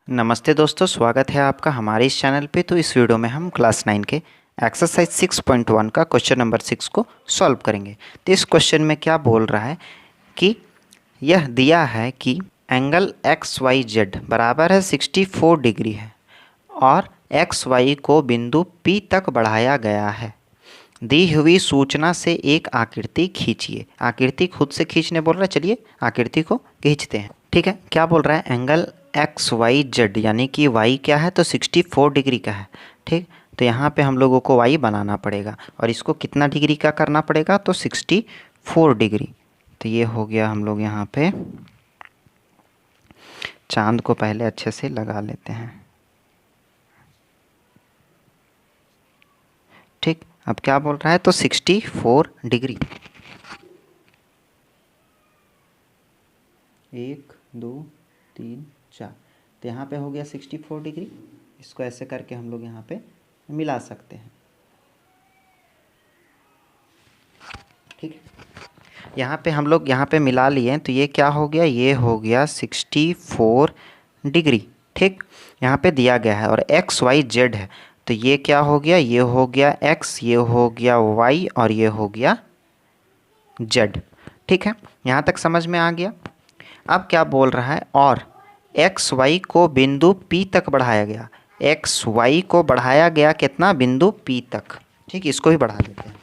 नमस्ते दोस्तों, स्वागत है आपका हमारे इस चैनल पे। तो इस वीडियो में हम क्लास 9 के एक्सरसाइज 6.1 का क्वेश्चन नंबर 6 को सॉल्व करेंगे। तो इस क्वेश्चन में क्या बोल रहा है कि यह दिया है कि एंगल एक्स वाई जेड बराबर है 64 डिग्री है और एक्स वाई को बिंदु P तक बढ़ाया गया है। दी हुई सूचना से एक आकृति खींचिए। आकृति खुद से खींचने बोल रहा है, चलिए आकृति को खींचते हैं। ठीक है, क्या बोल रहा है, एंगल एक्स वाई जेड यानी कि वाई क्या है तो 64 डिग्री का है। ठीक, तो यहाँ पे हम लोगों को वाई बनाना पड़ेगा और इसको कितना डिग्री का करना पड़ेगा तो 64 डिग्री। तो ये हो गया, हम लोग यहाँ पे चांद को पहले अच्छे से लगा लेते हैं। ठीक, अब क्या बोल रहा है तो 64 डिग्री। 1 2 3 4, तो यहाँ पे हो गया 64 डिग्री। इसको ऐसे करके हम लोग यहाँ पे मिला सकते हैं। ठीक है, यहाँ पे हम लोग यहाँ पे मिला लिए हैं तो ये क्या हो गया, ये हो गया 64 डिग्री। ठीक, यहाँ पे दिया गया है और एक्स वाई जेड है तो ये क्या हो गया, ये हो गया एक्स, ये हो गया वाई और ये हो गया जेड। ठीक है, यहाँ तक समझ में आ गया। अब क्या बोल रहा है, और एक्स वाई को बिंदु P तक बढ़ाया गया। एक्स वाई को बढ़ाया गया कितना, बिंदु P तक। ठीक, इसको भी बढ़ा लेते हैं।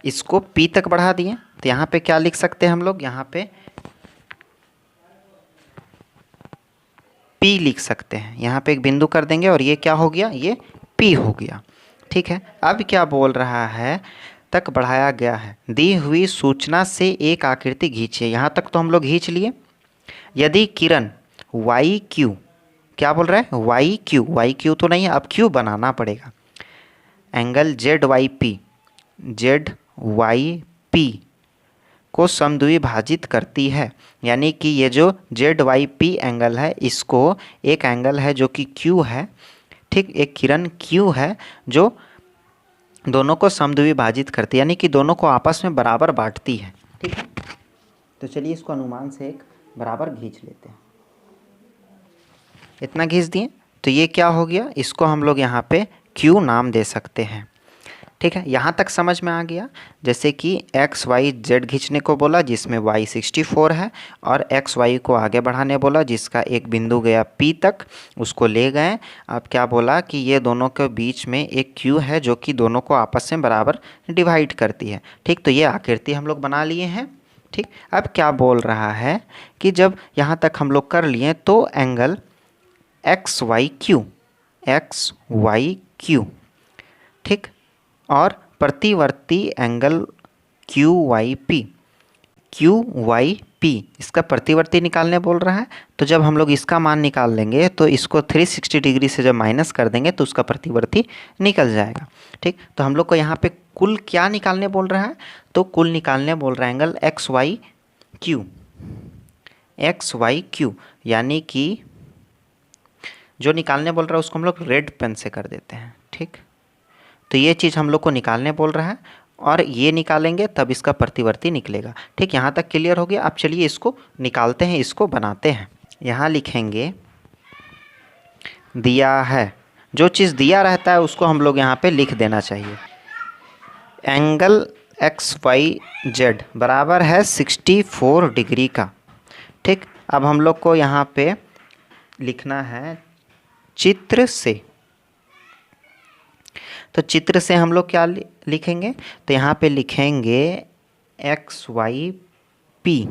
इसको P तक बढ़ा दिए तो यहाँ पे क्या लिख सकते हैं हम लोग, यहाँ पे P लिख सकते हैं। यहाँ पे एक बिंदु कर देंगे और ये क्या हो गया, ये P हो गया। ठीक है, अब क्या बोल रहा है, तक बढ़ाया गया है। दी हुई सूचना से एक आकृति खींचिए। यहाँ तक तो हम लोग खींच लिए। यदि किरण वाई क्यू, क्या बोल रहा है, वाई क्यू तो नहीं है, अब क्यू बनाना पड़ेगा। एंगल जेड वाई पी को समद्विभाजित करती है, यानी कि ये जो जेड वाई पी एंगल है, इसको एक एंगल है जो कि क्यू है। ठीक, एक किरण क्यू है जो दोनों को समद्विभाजित करती है, यानी कि दोनों को आपस में बराबर बांटती है। ठीक है, तो चलिए इसको अनुमान से एक बराबर खींच लेते हैं। इतना खींच दिए तो ये क्या हो गया, इसको हम लोग यहाँ पे Q नाम दे सकते हैं। ठीक है, यहाँ तक समझ में आ गया। जैसे कि एक्स वाई जेड खींचने को बोला जिसमें y 64 है और एक्स वाई को आगे बढ़ाने बोला जिसका एक बिंदु गया P तक, उसको ले गए। अब क्या बोला कि ये दोनों के बीच में एक Q है जो कि दोनों को आपस में बराबर डिवाइड करती है। ठीक, तो ये आकृति हम लोग बना लिए हैं। ठीक, अब क्या बोल रहा है कि जब यहाँ तक हम लोग कर लिए तो एंगल एक्स वाई क्यू, ठीक, और प्रतिवर्ती एंगल क्यू वाई पी, इसका प्रतिवर्ती निकालने बोल रहा है। तो जब हम लोग इसका मान निकाल लेंगे तो इसको 360 डिग्री से जब माइनस कर देंगे तो उसका प्रतिवर्ती निकल जाएगा। ठीक, तो हम लोग को यहाँ पे कुल क्या निकालने बोल रहा है, तो कुल निकालने बोल रहा है एंगल एक्स वाई क्यू, यानी कि जो निकालने बोल रहा है उसको हम लोग रेड पेन से कर देते हैं। ठीक, तो ये चीज़ हम लोग को निकालने बोल रहा है और ये निकालेंगे तब इसका प्रतिवर्ती निकलेगा। ठीक, यहाँ तक क्लियर हो गया। अब चलिए इसको निकालते हैं, इसको बनाते हैं। यहाँ लिखेंगे दिया है, जो चीज़ दिया रहता है उसको हम लोग यहाँ पे लिख देना चाहिए। एंगल एक्स वाई जेड बराबर है 64 डिग्री का। ठीक, अब हम लोग को यहाँ पे लिखना है चित्र से। तो चित्र से हम लोग क्या लिखेंगे, तो यहाँ पे लिखेंगे एक्स वाई पी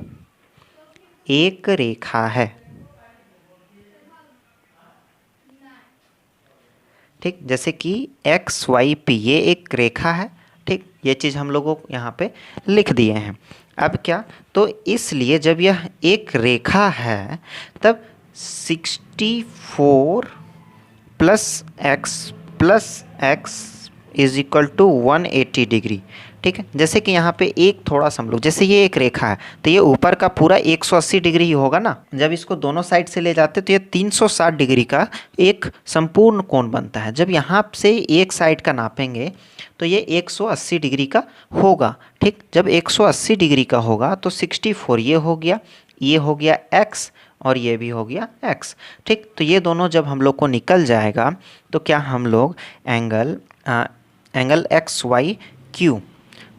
एक रेखा है। ठीक, जैसे कि एक्स वाई पी ये एक रेखा है। ठीक, ये चीज़ हम लोगों को यहाँ पे लिख दिए हैं। अब क्या, तो इसलिए जब यह एक रेखा है तब 64 plus x is equal to 180 degree. ठीक है, जैसे कि यहाँ पे एक थोड़ा सा हम लोग, जैसे ये एक रेखा है तो ये ऊपर का पूरा 180 डिग्री ही होगा ना। जब इसको दोनों साइड से ले जाते तो ये 360 डिग्री का एक संपूर्ण कोण बनता है। जब यहाँ से एक साइड का नापेंगे तो ये 180 डिग्री का होगा। ठीक, जब 180 डिग्री का होगा तो 64 ये हो गया x और ये भी हो गया x। ठीक, तो ये दोनों जब हम लोग को निकल जाएगा तो क्या हम लोग एंगल एक्स वाई क्यू,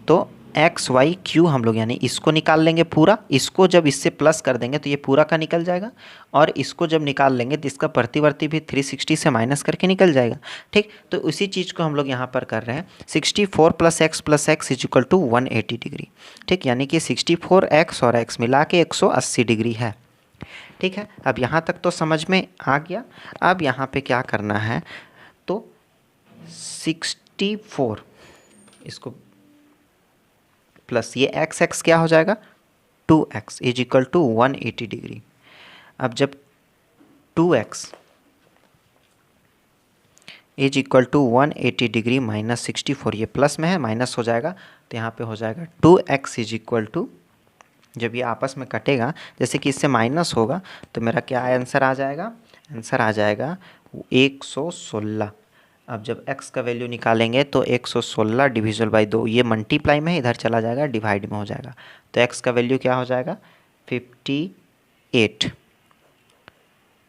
तो एक्स वाई क्यू हम लोग यानी इसको निकाल लेंगे पूरा। इसको जब इससे प्लस कर देंगे तो ये पूरा का निकल जाएगा, और इसको जब निकाल लेंगे तो इसका प्रतिवर्ती भी 360 से माइनस करके निकल जाएगा। ठीक, तो उसी चीज़ को हम लोग यहाँ पर कर रहे हैं। 64 plus x is equal to 180 degree. ठीक, यानी कि 64x और x मिला के 180 डिग्री है। ठीक है, अब यहाँ तक तो समझ में आ गया। अब यहाँ पे क्या करना है, तो 64 इसको प्लस ये x क्या हो जाएगा 2x is equal to 180 degree. अब जब 2x is equal to 180 degree minus 64, ये प्लस में है माइनस हो जाएगा तो यहाँ पे हो जाएगा 2x इज इक्वल टू, जब ये आपस में कटेगा जैसे कि इससे माइनस होगा तो मेरा क्या आंसर आ जाएगा, आंसर आ जाएगा 116। अब जब x का वैल्यू निकालेंगे तो 116 डिविजल बाई 2, ये मल्टीप्लाई में इधर चला जाएगा डिवाइड में हो जाएगा, तो x का वैल्यू क्या हो जाएगा 58।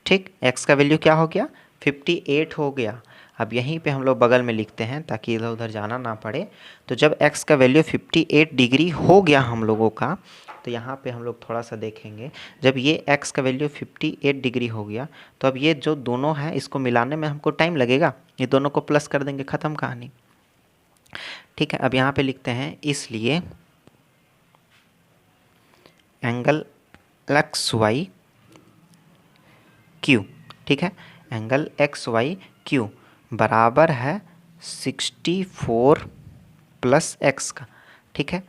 ठीक, x का वैल्यू क्या हो गया 58 हो गया। अब यहीं पे हम लोग बगल में लिखते हैं ताकि इधर उधर जाना ना पड़े। तो जब x का वैल्यू 58 डिग्री हो गया हम लोगों का, तो यहाँ पे हम लोग थोड़ा सा देखेंगे, जब ये x का वैल्यू 58 डिग्री हो गया तो अब ये जो दोनों है इसको मिलाने में हमको टाइम लगेगा, ये दोनों को प्लस कर देंगे, ख़त्म कहानी। ठीक है, अब यहाँ पे लिखते हैं इसलिए एंगल एक्स वाई क्यू, ठीक है, एंगल एक्स वाई क्यू बराबर है 64 प्लस एक्स का। ठीक है,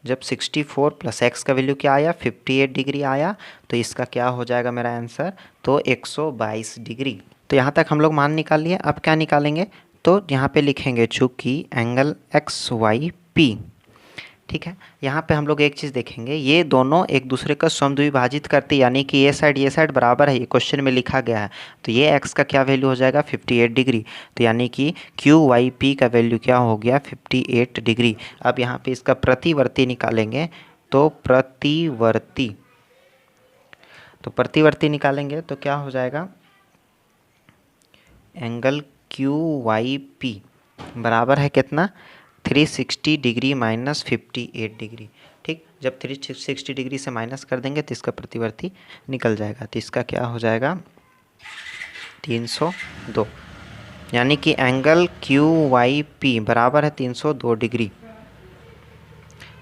जब 64 प्लस एक्स का वैल्यू क्या आया 58 डिग्री आया तो इसका क्या हो जाएगा मेरा आंसर, तो 122 डिग्री। तो यहाँ तक हम लोग मान निकाल लिए। अब क्या निकालेंगे, तो यहाँ पे लिखेंगे चूँकि एंगल एक्स वाई पी। ठीक है, यहाँ पे हम लोग एक चीज़ देखेंगे, ये दोनों एक दूसरे का समद्विभाजित करते, यानी कि ये साइड बराबर है, ये क्वेश्चन में लिखा गया है। तो ये x का क्या वैल्यू हो जाएगा 58 डिग्री, तो यानी कि क्यू वाई पी का वैल्यू क्या हो गया 58 डिग्री। अब यहाँ पे इसका प्रतिवर्ती निकालेंगे, तो प्रतिवर्ती निकालेंगे तो क्या हो जाएगा, एंगल क्यू वाई पी बराबर है कितना 360 डिग्री माइनस 58 डिग्री। ठीक, जब 360 डिग्री से माइनस कर देंगे तो इसका प्रतिवर्ती निकल जाएगा, तो इसका क्या हो जाएगा 302, यानी कि एंगल क्यू वाई पी बराबर है 302 डिग्री।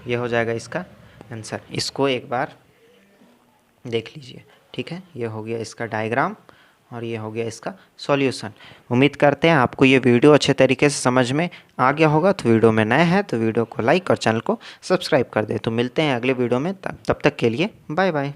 ये हो जाएगा इसका आंसर। इसको एक बार देख लीजिए। ठीक है, ये हो गया इसका डायग्राम और ये हो गया इसका सॉल्यूशन। उम्मीद करते हैं आपको ये वीडियो अच्छे तरीके से समझ में आ गया होगा। तो वीडियो में नए हैं तो वीडियो को लाइक और चैनल को सब्सक्राइब कर दें। तो मिलते हैं अगले वीडियो में, तब तक के लिए बाय बाय।